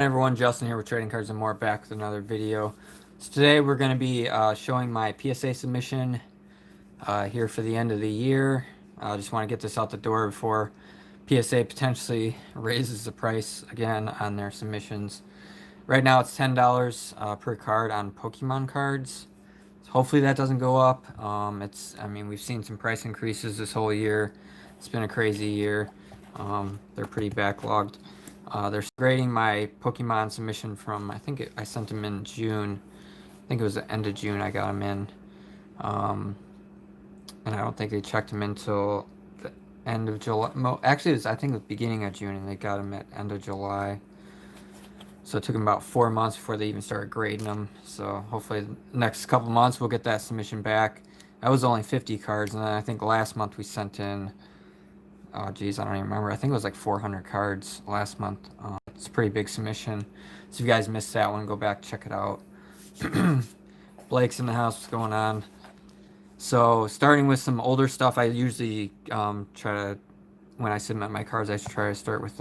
Everyone, Justin here with Trading Cards and More, back with another video. So today we're going to be showing my PSA submission here for the end of the year. I just want to get this out the door before PSA potentially raises the price again on their submissions. Right now it's $10 per card on Pokemon cards. So hopefully that doesn't go up. I mean, we've seen some price increases this whole year. It's been a crazy year. They're pretty backlogged. They're grading my Pokemon submission from, I sent them in June. I think it was the end of June I got them in. And I don't think they checked them until the end of July. Actually, it was, I think, the beginning of June, and they got them at end of July. So it took them about 4 months before they even started grading them. So hopefully the next couple months we'll get that submission back. That was only 50 cards, and then I think last month we sent in, oh geez, I don't even remember. I think it was like 400 cards last month. It's a pretty big submission. So if you guys missed that one, go back, check it out. Blake's in the house, what's going on? So starting with some older stuff, I usually try to, when I submit my cards, I try to start with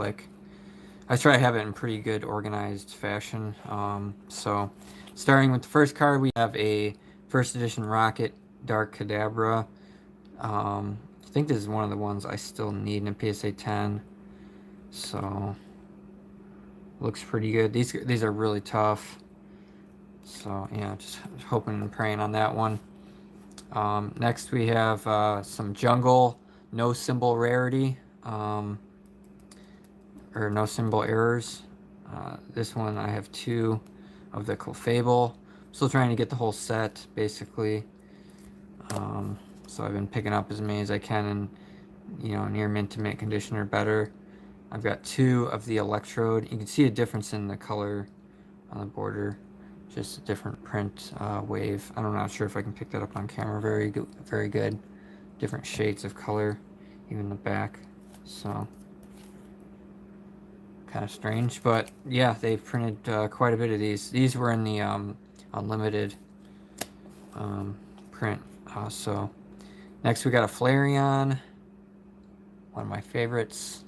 I try to have it in pretty good organized fashion. So starting with the first card, we have a first edition Rocket Dark Kadabra. I think this is one of the ones I still need in PSA 10. So looks pretty good. These are really tough. So yeah, just hoping and praying on that one. Next we have some Jungle No Symbol Rarity. Or No Symbol Errors. This one I have 2 of the Clefable. Still trying to get the whole set, basically. So I've been picking up as many as I can in, near mint to mint condition or better. I've got 2 of the Electrode. You can see a difference in the color on the border. Just a different print wave. I'm not sure if I can pick that up on camera very good. Different shades of color, even the back. So kind of strange, but yeah, they've printed quite a bit of these. These were in the unlimited print. So next we got a Flareon, one of my favorites.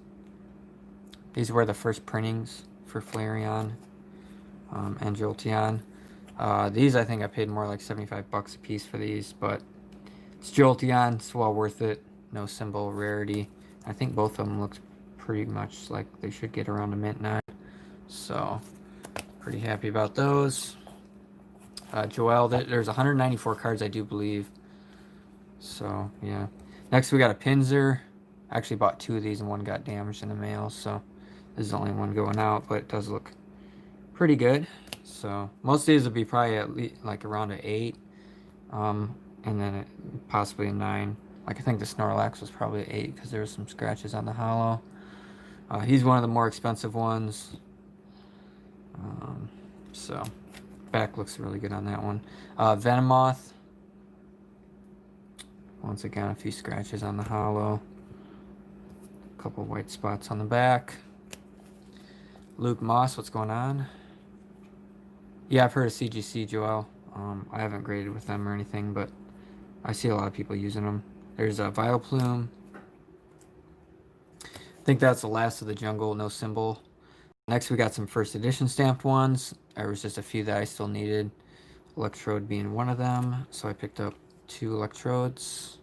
These were the first printings for Flareon and Jolteon. These I think I paid more like 75 bucks a piece for these, but it's Jolteon, it's well worth it. No symbol rarity. I think both of them looked pretty much like they should get around a mint 9. So pretty happy about those. Joel, there's 194 cards, I do believe. So yeah. Next we got a Pinsir. I actually bought 2 of these and one got damaged in the mail, so this is the only one going out, but it does look pretty good. So most of these will be probably at least like around an 8, and then possibly a 9. Like I think the Snorlax was probably an 8 because there was some scratches on the hollow. He's one of the more expensive ones. So back looks really good on that one. Venomoth. Once again, a few scratches on the hollow. A couple white spots on the back. Luke Moss, what's going on? Yeah, I've heard of CGC, Joel. I haven't graded with them or anything, but I see a lot of people using them. There's a Vileplume. I think that's the last of the Jungle, no symbol. Next, we got some first edition stamped ones. There was just a few that I still needed. Electrode being one of them, so I picked up 2 Electrodes.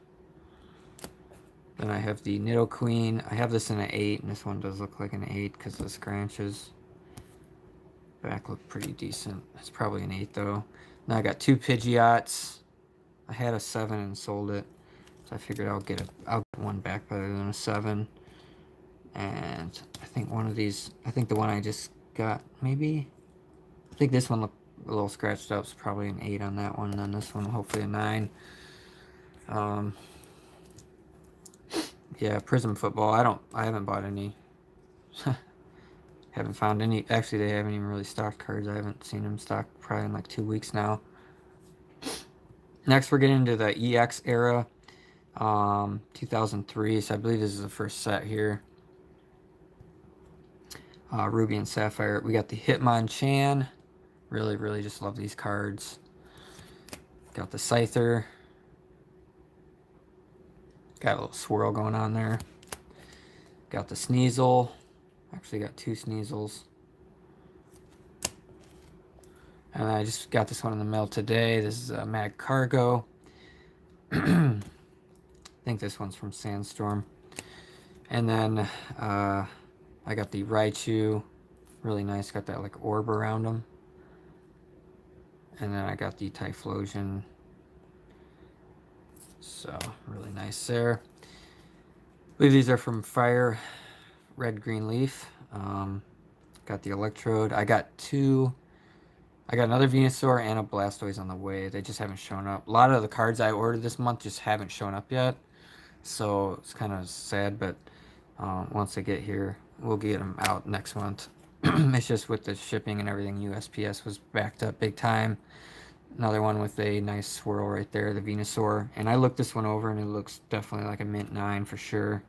Then I have the Nidoqueen. I have this in an 8, and this one does look like an 8 because of the scratches. Back look pretty decent. It's probably an 8 though. Now I got 2 Pidgeots. I had a 7 and sold it, so I figured I'll get one back better than a 7. And I think one of these, I think the one I just got, maybe, I think this one looked a little scratched up, so probably an 8 on that one, and then this one hopefully a 9. Yeah, Prism Football, I haven't bought any. Haven't found any. Actually, they haven't even really stocked cards. I haven't seen them stocked probably in like 2 weeks now. Next, we're getting into the EX era, 2003. So I believe this is the first set here. Ruby and Sapphire. We got the Hitmonchan. Really just love these cards. Got the Scyther. Got a little swirl going on there. Got the Sneasel. Actually got 2 Sneasels. And I just got this one in the mail today. This is a Mag Cargo. I think this one's from Sandstorm. And then I got the Raichu. Really nice. Got that like orb around them. And then I got the Typhlosion. So really nice there. I believe these are from Fire Red Green Leaf. Got the Electrode. I got another Venusaur and a Blastoise on the way. They just haven't shown up. A lot of the cards I ordered this month just haven't shown up yet. So it's kind of sad, but once they get here, we'll get them out next month. It's just with the shipping and everything, USPS was backed up big time. Another one with a nice swirl right there, the Venusaur. And I looked this one over and it looks definitely like a mint 9 for sure.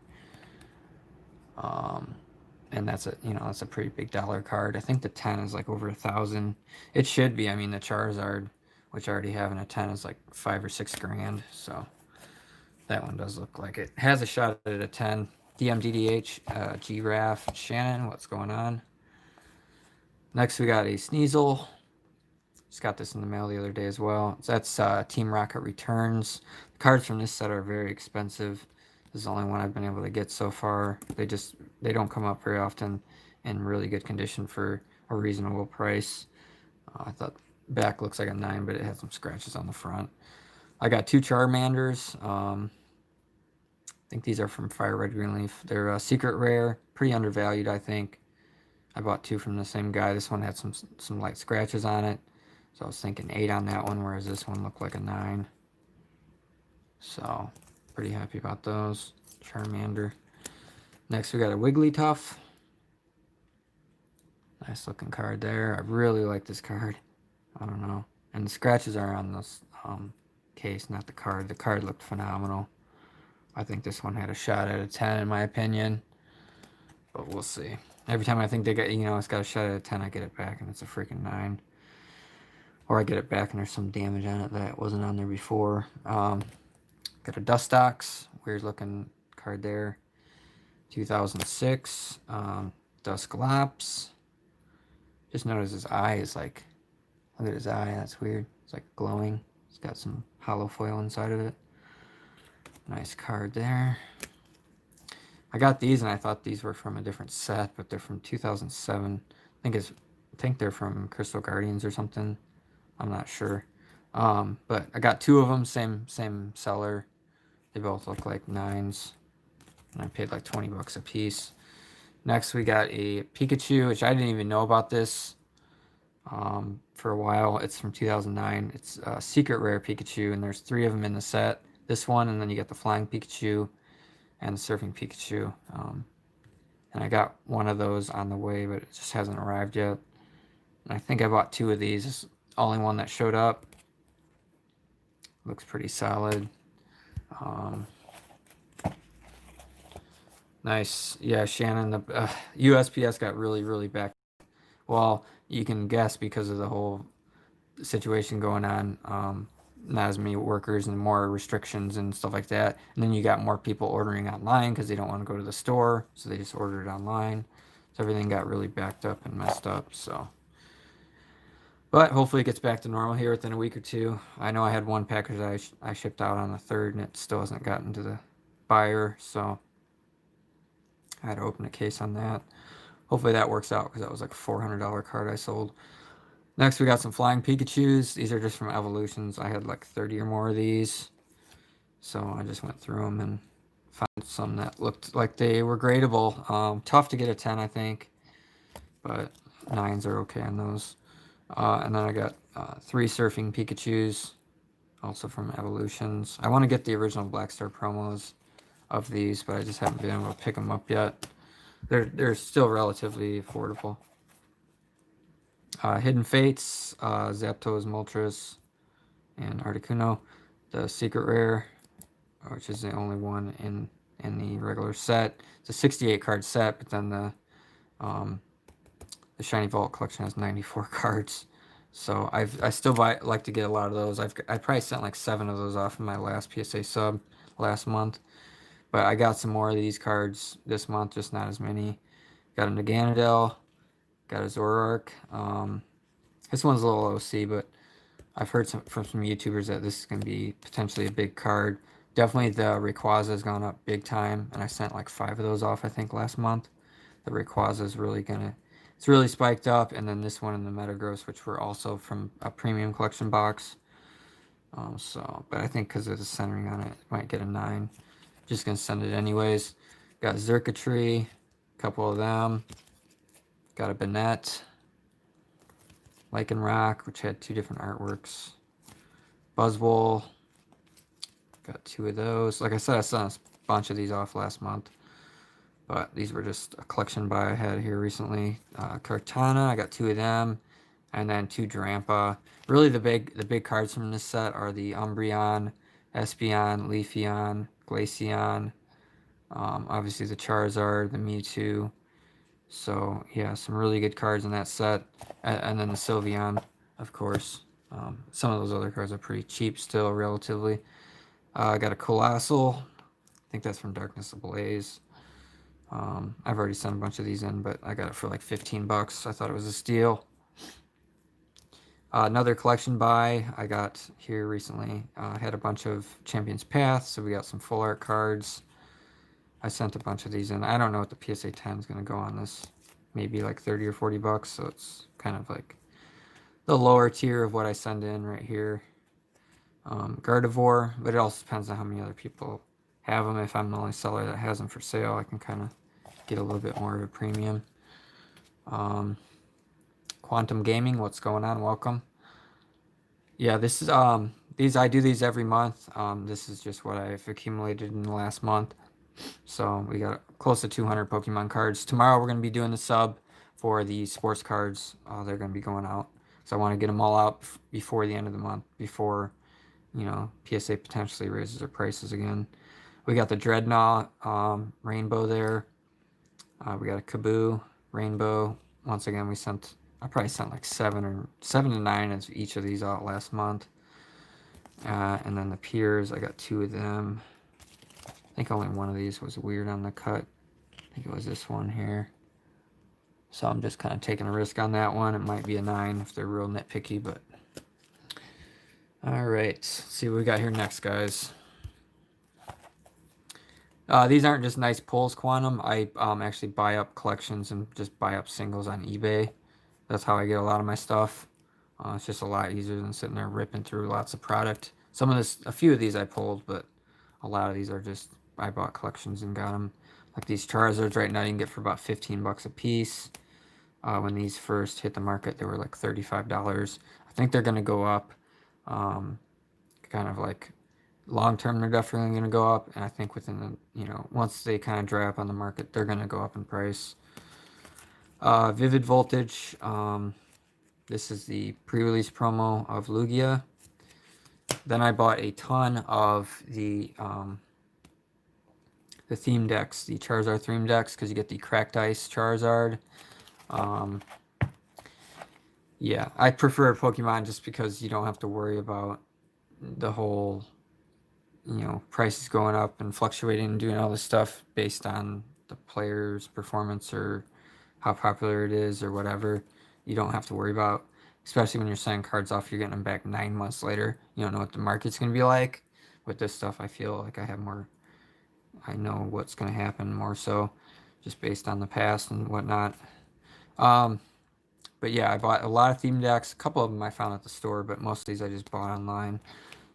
And that's a pretty big dollar card. I think the 10 is like over 1,000. It should be. I mean, the Charizard, which I already have in a 10, is like 5 or 6 grand. So that one does look like it has a shot at a 10. DMDDH, Giraffe, Shannon, what's going on? Next, we got a Sneasel. Just got this in the mail the other day as well. So that's Team Rocket Returns. The cards from this set are very expensive. This is the only one I've been able to get so far. They don't come up very often in really good condition for a reasonable price. I thought back looks like a 9, but it has some scratches on the front. I got 2 Charmanders. I think these are from Fire Red Green Leaf. They're secret rare, pretty undervalued, I think. I bought 2 from the same guy. This one had some light scratches on it. So I was thinking 8 on that one, whereas this one looked like a 9. So pretty happy about those. Charmander. Next we got a Wigglytuff. Nice looking card there. I really like this card. I don't know. And the scratches are on this case, not the card. The card looked phenomenal. I think this one had a shot at a 10 in my opinion. But we'll see. Every time I think it's got a shot at a 10, I get it back and it's a freaking 9. Or I get it back and there's some damage on it that wasn't on there before. Got a Dustox. Weird looking card there. 2006. Dusclops. Just notice his eye is like, look at his eye, that's weird. It's like glowing. It's got some hollow foil inside of it. Nice card there. I got these and I thought these were from a different set, but they're from 2007. I think they're from Crystal Guardians or something. I'm not sure. But I got 2 of them, same seller. They both look like 9s. And I paid like 20 bucks a piece. Next we got a Pikachu, which I didn't even know about this for a while. It's from 2009. It's a secret rare Pikachu, and there's 3 of them in the set. This one, and then you get the Flying Pikachu and the Surfing Pikachu. And I got one of those on the way, but it just hasn't arrived yet. And I think I bought 2 of these. It's the only one that showed up. Looks pretty solid. Nice. Yeah, Shannon, the USPS got really back. Well, you can guess because of the whole situation going on. Not as many workers and more restrictions and stuff like that. And then you got more people ordering online because they don't want to go to the store. So they just ordered it online. So everything got really backed up and messed up. So, but hopefully it gets back to normal here within a week or 2. I know I had one package that I shipped out on the 3rd and it still hasn't gotten to the buyer. So I had to open a case on that. Hopefully that works out because that was like a $400 card I sold. Next, we got some Flying Pikachus. These are just from Evolutions. I had like 30 or more of these. So I just went through them and found some that looked like they were gradable. Tough to get a 10, I think. But 9s are okay on those. And then I got 3 Surfing Pikachus. Also from Evolutions. I want to get the original Black Star promos of these, but I just haven't been able to pick them up yet. They're still relatively affordable. Hidden Fates, Zapdos, Moltres, and Articuno. The Secret Rare, which is the only one in the regular set. It's a 68 card set, but then the Shiny Vault collection has 94 cards. So I still like to get a lot of those. I probably sent like 7 of those off in my last PSA sub last month. But I got some more of these cards this month, just not as many. Got a Naganadel, got a Zoroark, This one's a little OC, but I've heard from some YouTubers that this is going to be potentially a big card. Definitely the Rayquaza has gone up big time, and I sent like 5 of those off, I think, last month. The Rayquaza is really gonna, it's really spiked up, and then this one in the Metagross, which were also from a premium collection box. But I think because of the centering on it, it might get a 9. Just gonna send it anyways. Got Xurkitree, a couple of them. Got a Banette, Lycanroc, which had 2 different artworks. Buzzwole, got 2 of those. Like I said, I sent a bunch of these off last month, but these were just a collection buy I had here recently. Kartana, I got 2 of them, and then 2 Drampa. Really, the big cards from this set are the Umbreon, Espeon, Leafeon, Glaceon, obviously the Charizard, the Mewtwo. So yeah, some really good cards in that set, and then the Sylveon, of course. Some of those other cards are pretty cheap still, relatively. I got a Colossal. I think that's from Darkness Ablaze. I've already sent a bunch of these in, but I got it for like 15 bucks. I thought it was a steal. Another collection buy I got here recently. I had a bunch of Champions Path, so we got some full art cards. I sent a bunch of these in. I don't know what the PSA 10 is going to go on this. Maybe like 30 or 40 bucks, so it's kind of like the lower tier of what I send in right here. Gardevoir, but it also depends on how many other people have them. If I'm the only seller that has them for sale, I can kind of get a little bit more of a premium. Quantum Gaming, what's going on? Welcome. Yeah, this is these I do these every month. This is just what I've accumulated in the last month. So we got close to 200 Pokemon cards. Tomorrow we're going to be doing the sub for the sports cards. They're going to be going out. So I want to get them all out before the end of the month, before, PSA potentially raises their prices again. We got the Dreadnought Rainbow there. We got a Kaboo Rainbow. Once again, I probably sent like 7 to 9 of each of these out last month. And then the Piers, I got 2 of them. I think only one of these was weird on the cut. I think it was this one here. So I'm just kind of taking a risk on that one. It might be a 9 if they're real nitpicky, but... Alright, let's see what we got here next, guys. These aren't just nice pulls, Quantum. I actually buy up collections and just buy up singles on eBay. That's how I get a lot of my stuff. It's just a lot easier than sitting there ripping through lots of product. A few of these I pulled, but a lot of these are just, I bought collections and got them. Like these Charizards right now you can get for about 15 bucks a piece. When these first hit the market, they were like $35. I think they're going to go up. Kind of like long term, they're definitely going to go up. And I think within the, once they kind of dry up on the market, they're going to go up in price. Vivid Voltage. This is the pre-release promo of Lugia. Then I bought a ton of the theme decks, the Charizard theme decks, because you get the Cracked Ice Charizard. Yeah, I prefer Pokemon just because you don't have to worry about the whole, prices going up and fluctuating and doing all this stuff based on the player's performance or how popular it is or whatever. You don't have to worry about, especially when you're selling cards off, you're getting them back 9 months later. You don't know what the market's going to be like. With this stuff, I feel like I know what's going to happen more so just based on the past and whatnot. But yeah, I bought a lot of theme decks. A couple of them I found at the store, but most of these I just bought online.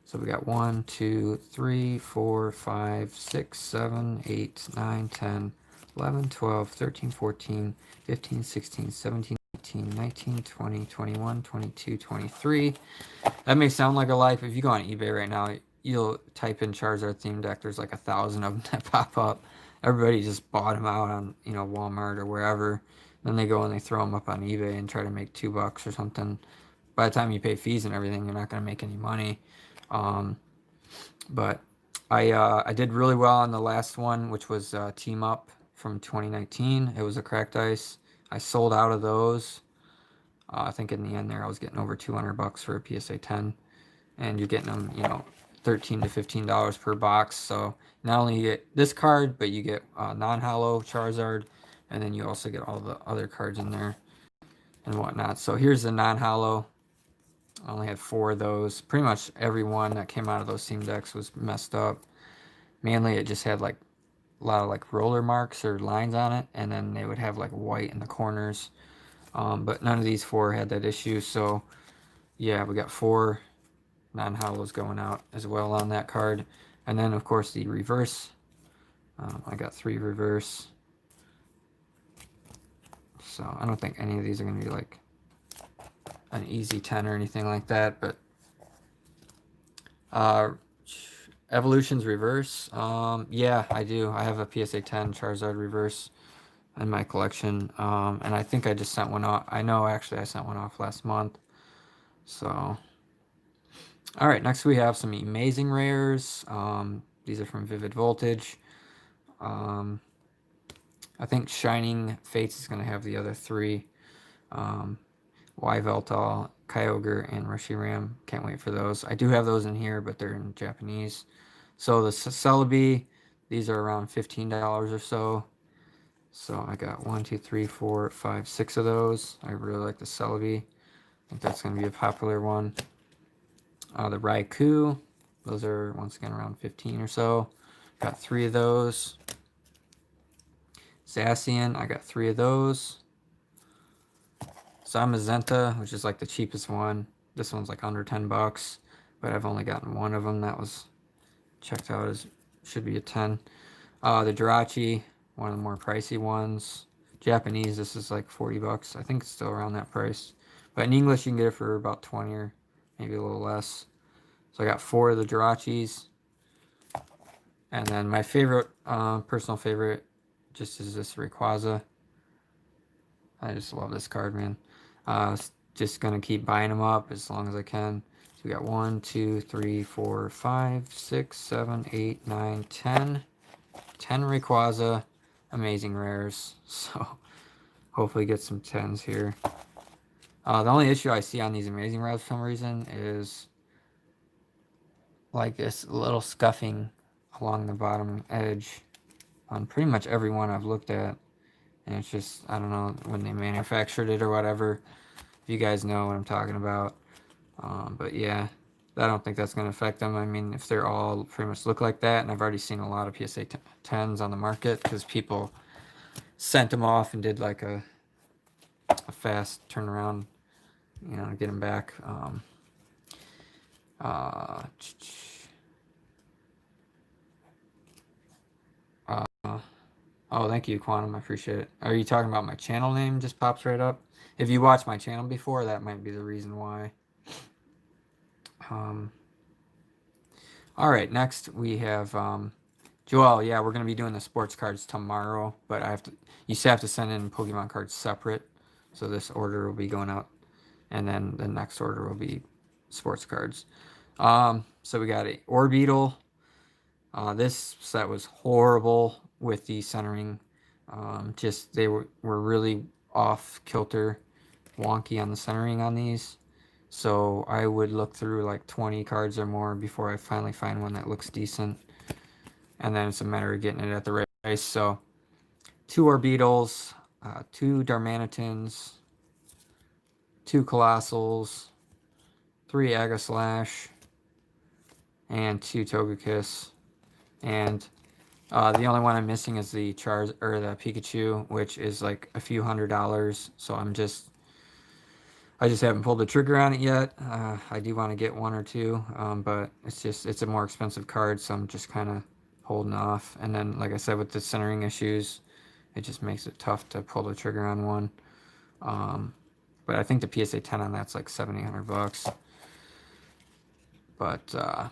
So we got 1, 2, 3, 4, 5, 6, 7, 8, 9, 10, 11, 12, 13, 14, 15, 16, 17, 18, 19, 20, 21, 22, 23. That may sound like a lot, but if you go on eBay right now, you'll type in Charizard theme deck, there's like 1,000 of them that pop up. Everybody just bought them out on, Walmart or wherever. Then they go and they throw them up on eBay and try to make $2 or something. By the time you pay fees and everything, you're not going to make any money. But I did really well on the last one, which was Team Up from 2019. It was a Cracked Ice. I sold out of those. I think in the end there I was getting over 200 bucks for a PSA 10, and you're getting them, $13 to $15 per box. So not only you get this card, but you get non-hollow Charizard, and then you also get all the other cards in there. and whatnot. So here's the non-hollow. I only had 4 of those. Pretty much every one that came out of those seam decks was messed up. Mainly it just had like a lot of like roller marks or lines on it, and then they would have like white in the corners. But none of these 4 had that issue. So yeah, we got 4 non-hollows going out as well on that card. And then of course the reverse. I got 3 reverse. So I don't think any of these are going to be like an easy 10 or anything like that. But Evolution's reverse. Yeah, I do. I have a PSA 10 Charizard reverse in my collection. And I think I just sent one off. I know actually I sent one off last month. So, all right, next we have some amazing rares. These are from Vivid Voltage. I think Shining Fates is going to have the other 3. Yveltal, Kyogre, and Reshiram. Can't wait for those. I do have those in here, but they're in Japanese. So the Celebi, these are around $15 or so. So I got 1, 2, 3, 4, 5, 6 of those. I really like the Celebi. I think that's going to be a popular one. The Raikou, those are once again around 15 or so. Got 3 of those. Zacian, I got 3 of those. Zamazenta, which is like the cheapest one. This one's like under 10 bucks, but I've only gotten 1 of them that was checked out as should be a 10. The Jirachi, one of the more pricey ones. Japanese, this is like 40 bucks. I think it's still around that price. But in English, you can get it for about 20 or maybe a little less. So I got 4 of the Jirachis. And then my favorite, personal favorite, just is this Rayquaza. I just love this card, man. Just gonna keep buying them up as long as I can. So we got 1, 2, 3, 4, 5, 6, 7, 8, 9, 10. 10 Rayquaza, amazing rares. So hopefully get some 10s here. The only issue I see on these amazing rares for some reason is like this little scuffing along the bottom edge on pretty much every one I've looked at. And it's just, I don't know when they manufactured it or whatever. If you guys know what I'm talking about. But yeah, I don't think that's going to affect them. I mean, if they're all pretty much look like that, and I've already seen a lot of PSA 10s on the market because people sent them off and did like a fast turnaround, you know, to get them back. Uh, oh, thank you, Quantum. I appreciate it. Are you talking about my channel name? Just pops right up. If you watched my channel before, that might be the reason why. All right, next we have Joel. Yeah, we're gonna be doing the sports cards tomorrow, but you still have to send in Pokemon cards separate. So this order will be going out, and then the next order will be sports cards. So we got a Orbeetle. This set was horrible with the centering. Just they were really off kilter, wonky on the centering on these. So I would look through like 20 cards or more before I finally find one that looks decent. And then it's a matter of getting it at the right price. So 2 Orbeetles, 2 Darmanitans, 2 Colossals, 3 Aegislash, and 2 Togekiss. And the only one I'm missing is the the Pikachu, which is like a few $100s. So I just haven't pulled the trigger on it yet. I do want to get 1 or 2, but it's a more expensive card, so I'm just kind of holding off. And then, like I said, with the centering issues, it just makes it tough to pull the trigger on one. But I think the PSA 10 on that's like $700-800. But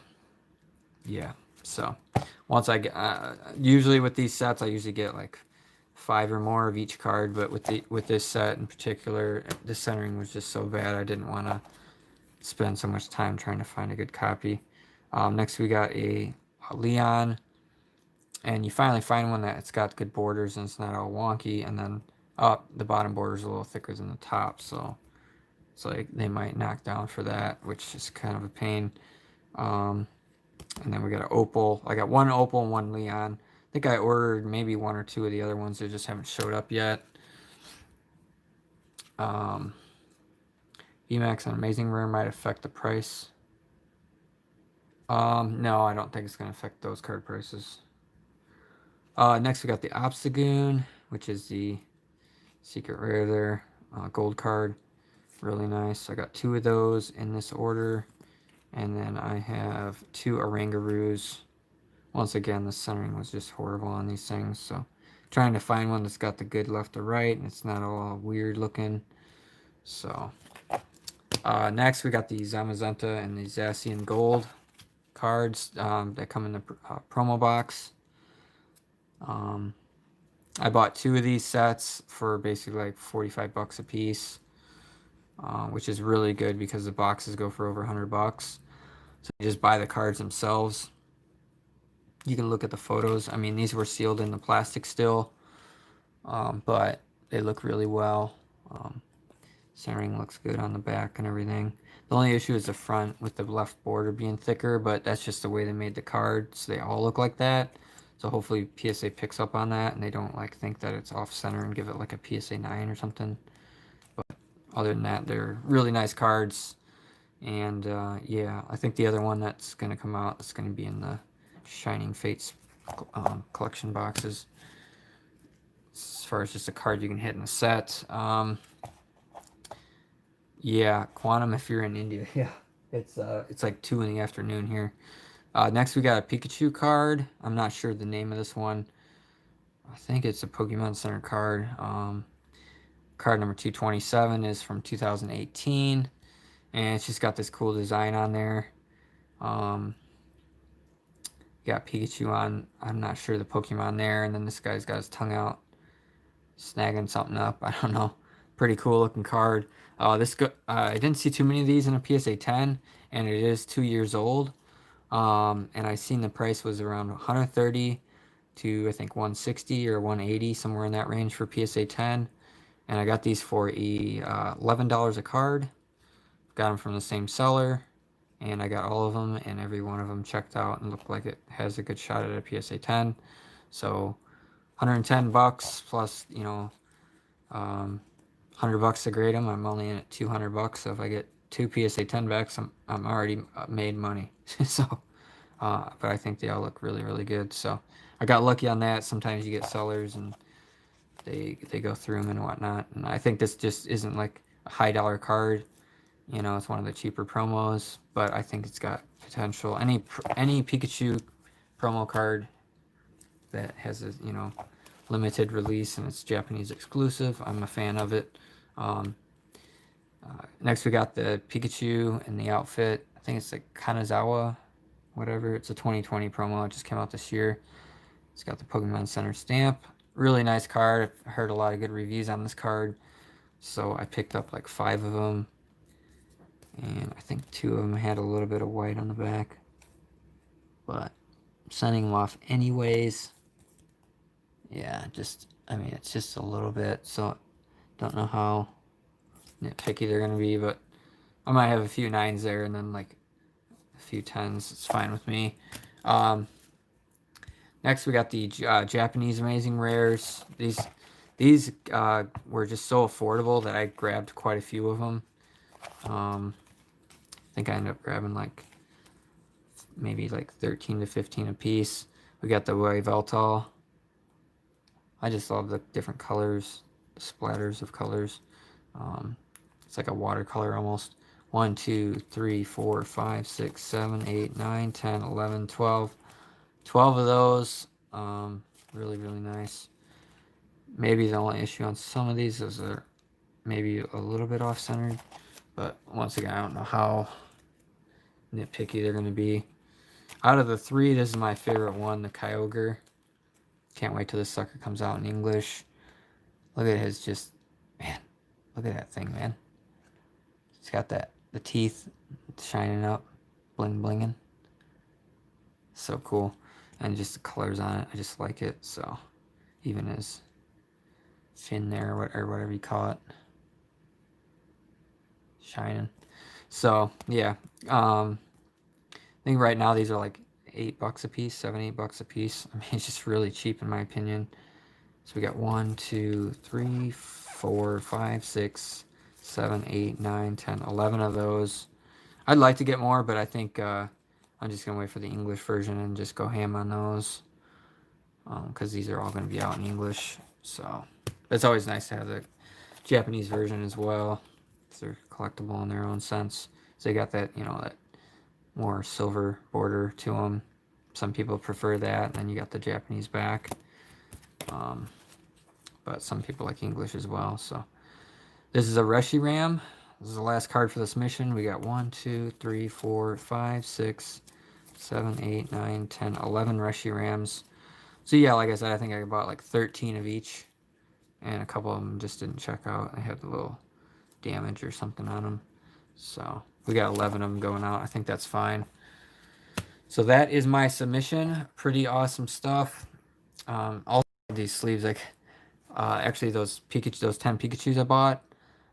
yeah, so once I get, usually with these sets, I usually get like 5 or more of each card, but with this set in particular, the centering was just so bad I didn't want to spend so much time trying to find a good copy. Next we got a Leon, and you finally find one that it's got good borders and it's not all wonky, and then the bottom border is a little thicker than the top, so it's like they might knock down for that, which is kind of a pain. And then we got an Opal. I got 1 Opal and 1 Leon. I think I ordered maybe 1 or 2 of the other ones. They just haven't showed up yet. VMAX and Amazing Rare might affect the price. No, I don't think it's going to affect those card prices. Next we got the Obstagoon, which is the secret rare there. Gold card. Really nice. I got 2 of those in this order. And then I have 2 Orangaroos. Once again, the centering was just horrible on these things. So trying to find one that's got the good left to right and it's not all weird looking. So next we got the Zamazenta and the Zacian Gold cards that come in the promo box. I bought 2 of these sets for basically like 45 bucks a piece, which is really good because the boxes go for over 100 bucks. So you just buy the cards themselves. You can look at the photos. I mean, these were sealed in the plastic still, but they look really well. Centering looks good on the back and everything. The only issue is the front with the left border being thicker, but that's just the way they made the cards. They all look like that. So hopefully PSA picks up on that and they don't like think that it's off center and give it like a PSA 9 or something. But other than that, they're really nice cards. And yeah, I think the other one that's going to come out is going to be in the Shining Fates collection boxes. As far as just a card you can hit in the set. Yeah, Quantum if you're in India. Yeah, it's like 2 in the afternoon here. Next we got a Pikachu card. I'm not sure the name of this one. I think it's a Pokemon Center card. Card number 227 is from 2018. And it's just got this cool design on there. Got Pikachu on. I'm not sure the Pokemon there. And then this guy's got his tongue out, snagging something up. I don't know. Pretty cool looking card. I didn't see too many of these in a PSA 10, and it is 2 years old. And I seen the price was around 130 to I think 160 or 180, somewhere in that range for PSA 10. And I got these for $11 a card. Got them from the same seller, and I got all of them, and every one of them checked out and looked like it has a good shot at a PSA 10. So 110 bucks plus, 100 bucks to grade them. I'm only in at 200 bucks. So if I get 2 PSA 10 backs, I'm already made money. So, but I think they all look really, really good. So I got lucky on that. Sometimes you get sellers and they go through them and whatnot. And I think this just isn't like a high dollar card. It's one of the cheaper promos, but I think it's got potential. Any Pikachu promo card that has a limited release and it's Japanese exclusive, I'm a fan of it. Next we got the Pikachu in the outfit. I think it's like Kanazawa, whatever. It's a 2020 promo. It just came out this year. It's got the Pokemon Center stamp. Really nice card. I heard a lot of good reviews on this card, so I picked up like 5 of them. And I think 2 of them had a little bit of white on the back. But I'm sending them off anyways. Yeah, it's just a little bit. So don't know how nitpicky they're going to be. But I might have a few 9s there and then like a few 10s. It's fine with me. Next we got the Japanese Amazing Rares. These were just so affordable that I grabbed quite a few of them. I think I ended up grabbing like maybe like 13 to 15 a piece. We got the Yveltal. I just love the different colors, the splatters of colors. It's like a watercolor almost. 1, 2, 3, 4, 5, 6, 7, 8, 9, 10, 11, 12. 12 of those. Really, really nice. Maybe the only issue on some of these is they're maybe a little bit off-centered. But once again, I don't know how nitpicky they're going to be. Out of the 3, this is my favorite one, the Kyogre. Can't wait till this sucker comes out in English. Look at his man, look at that thing, man. It's got the teeth shining up, bling blinging. So cool. And just the colors on it, I just like it. So even his fin there, or whatever you call it, shining. So yeah, I think right now these are like $8 a piece, $7-8 a piece. I mean, it's just really cheap in my opinion. So we got 1, 2, 3, 4, 5, 6, 7, 8, 9, 10, 11 of those. I'd like to get more, but I think I'm just going to wait for the English version and just go ham on those. Because these are all going to be out in English. So it's always nice to have the Japanese version as well. They're collectible in their own sense. So they got that, that more silver border to them. Some people prefer that, and then you got the Japanese back. But some people like English as well. So this is a Reshiram. This is the last card for this mission. We got 1, 2, 3, 4, 5, 6, 7, 8, 9, 10, 11 Reshirams. So yeah, like I said, I think I bought like 13 of each, and a couple of them just didn't check out. I had a little damage or something on them. So we got 11 of them going out. I think that's fine. So that is my submission. Pretty awesome stuff. Also these sleeves, like actually those 10 Pikachus I bought,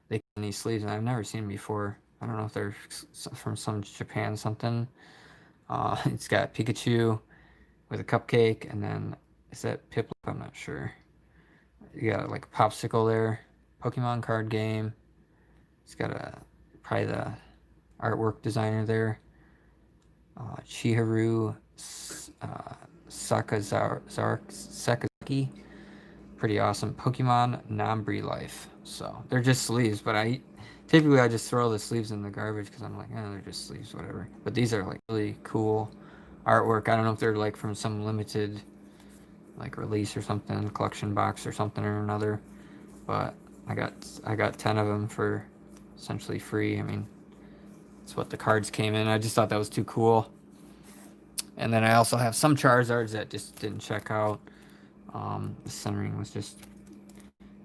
they come in these sleeves, and I've never seen them before. I don't know if they're from some Japan something. It's got Pikachu with a cupcake, and then is that Piplup? I'm not sure. You got like a popsicle there, Pokemon card game. It's got probably the artwork designer there. Chiharu Sakazaki. Pretty awesome. Pokemon Nambri Life. So they're just sleeves, but I just throw the sleeves in the garbage because I'm like, they're just sleeves, whatever. But these are like really cool artwork. I don't know if they're like from some limited like release or something, collection box or something or another. But I got 10 of them for essentially free. I mean, that's what the cards came in. I just thought that was too cool. And then I also have some Charizards that just didn't check out. The centering was just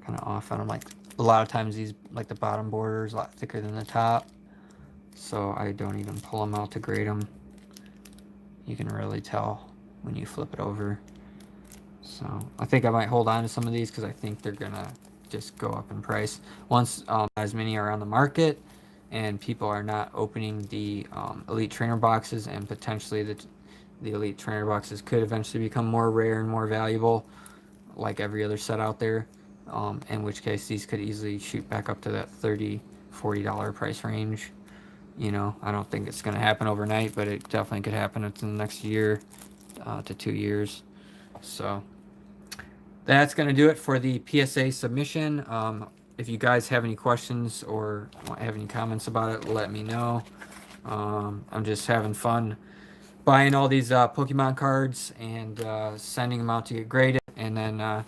kind of off on them. Like a lot of times these, like the bottom border is a lot thicker than the top. So I don't even pull them out to grade them. You can really tell when you flip it over. So I think I might hold on to some of these because I think they're gonna just go up in price once as many are on the market and people are not opening the elite trainer boxes, and potentially the elite trainer boxes could eventually become more rare and more valuable like every other set out there, in which case these could easily shoot back up to that $30-$40 price range. I don't think it's going to happen overnight, but it definitely could happen within the next year to 2 years. So that's going to do it for the PSA submission. If you guys have any questions or have any comments about it, let me know. I'm just having fun buying all these Pokemon cards and sending them out to get graded. And then I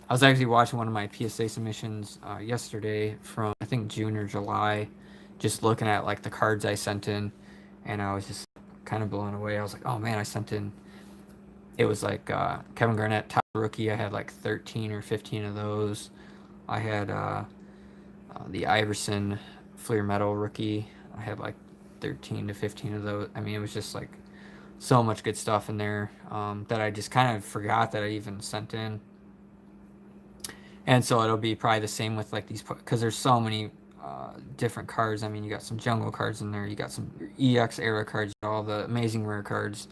was actually watching one of my PSA submissions yesterday from I think June or July, just looking at like the cards I sent in, and I was just kind of blown away. I was like, oh man, I sent in. It was like Kevin Garnett top rookie. I had like 13 or 15 of those. I had the Iverson Fleer Metal rookie. I had like 13 to 15 of those. I mean, it was just like so much good stuff in there that I just kind of forgot that I even sent in. And so it'll be probably the same with like these, because there's so many different cards. I mean, you got some jungle cards in there, you got some EX era cards, all the amazing rare cards.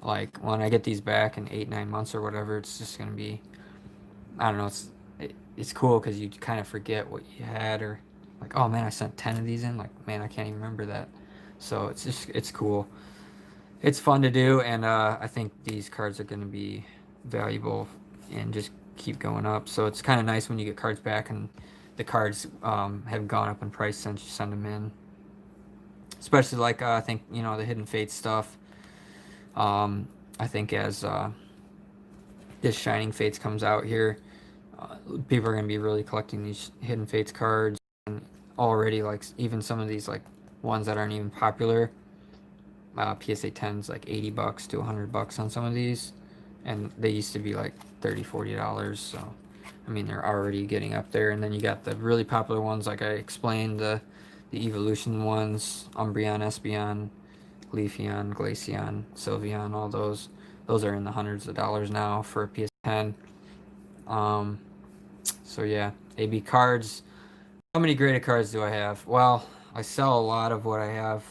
Like when I get these back in 8-9 months or whatever, it's just gonna be, I don't know, it's cool because you kind of forget what you had, or like, oh man, I sent 10 of these in, like man, I can't even remember that. So it's cool. It's fun to do, and I think these cards are going to be valuable and just keep going up. So it's kind of nice when you get cards back and the cards have gone up in price since you send them in. Especially like I think the Hidden Fates stuff. I think as this Shining Fates comes out here, people are going to be really collecting these Hidden Fates cards, and already like even some of these like ones that aren't even popular. PSA 10's like $80 to $100 on some of these, and they used to be like $30-$40. So I mean, they're already getting up there. And then you got the really popular ones, like I explained, the evolution ones: Umbreon, Espeon, Leafeon, Glaceon, Sylveon. All those are in the hundreds of dollars now for a PSA 10. So yeah, AB cards. How many graded cards do I have? Well, I sell a lot of what I have.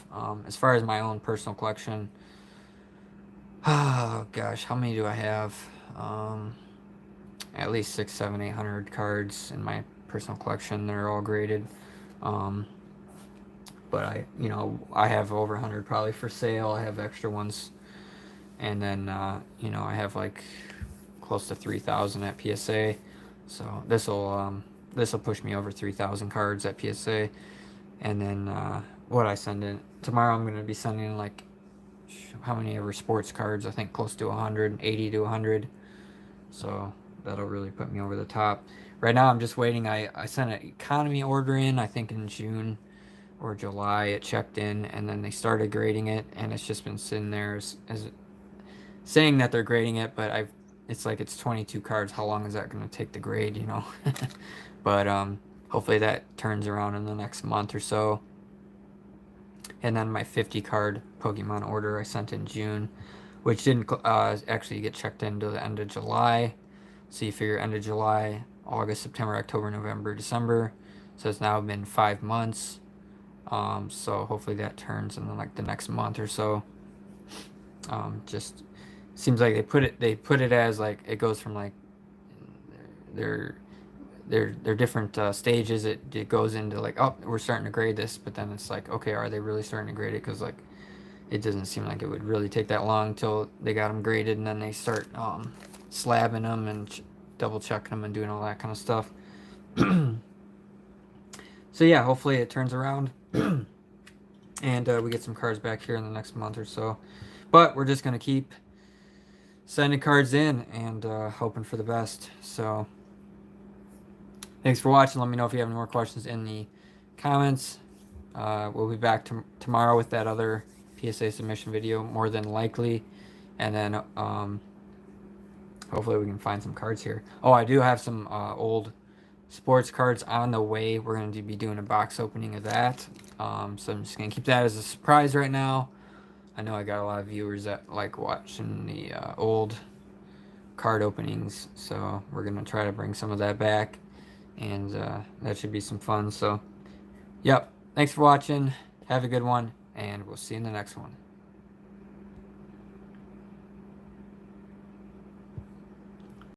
As far as my own personal collection, oh gosh, how many do I have? At least 6, 7, 800 cards in my personal collection. They're all graded. But I have over 100 probably for sale. I have extra ones, and then I have like close to 3,000 at PSA. So this will push me over 3,000 cards at PSA, and then what I send in tomorrow, I'm gonna be sending like how many ever sports cards? I think close to 180 to 100. So that'll really put me over the top. Right now, I'm just waiting. I sent an economy order in, I think in June or July. It checked in, and then they started grading it, and it's just been sitting there as saying that they're grading it, but it's like it's 22 cards. How long is that going to take to grade? But hopefully that turns around in the next month or so. And then my 50 card Pokemon order I sent in June, which didn't actually get checked in until the end of July. So you figure end of July, August, September, October, November, December. So it's now been 5 months. So hopefully that turns in like the next month or so. Just seems like they put it as like it goes from like their different stages. It goes into like, oh, we're starting to grade this, but then it's like, okay, are they really starting to grade it? Because like it doesn't seem like it would really take that long until they got them graded, and then they start slabbing them and double checking them and doing all that kind of stuff. So yeah, hopefully it turns around and we get some cards back here in the next month or so. But we're just gonna keep sending cards in and hoping for the best. So thanks for watching. Let me know if you have any more questions in the comments. We'll be back tomorrow with that other PSA submission video, more than likely. And then hopefully we can find some cards here. Oh, I do have some old sports cards on the way. We're going to be doing a box opening of that. So I'm just going to keep that as a surprise right now. I know I got a lot of viewers that like watching the old card openings. So we're going to try to bring some of that back. And that should be some fun. So, yep. Thanks for watching. Have a good one. And we'll see you in the next one.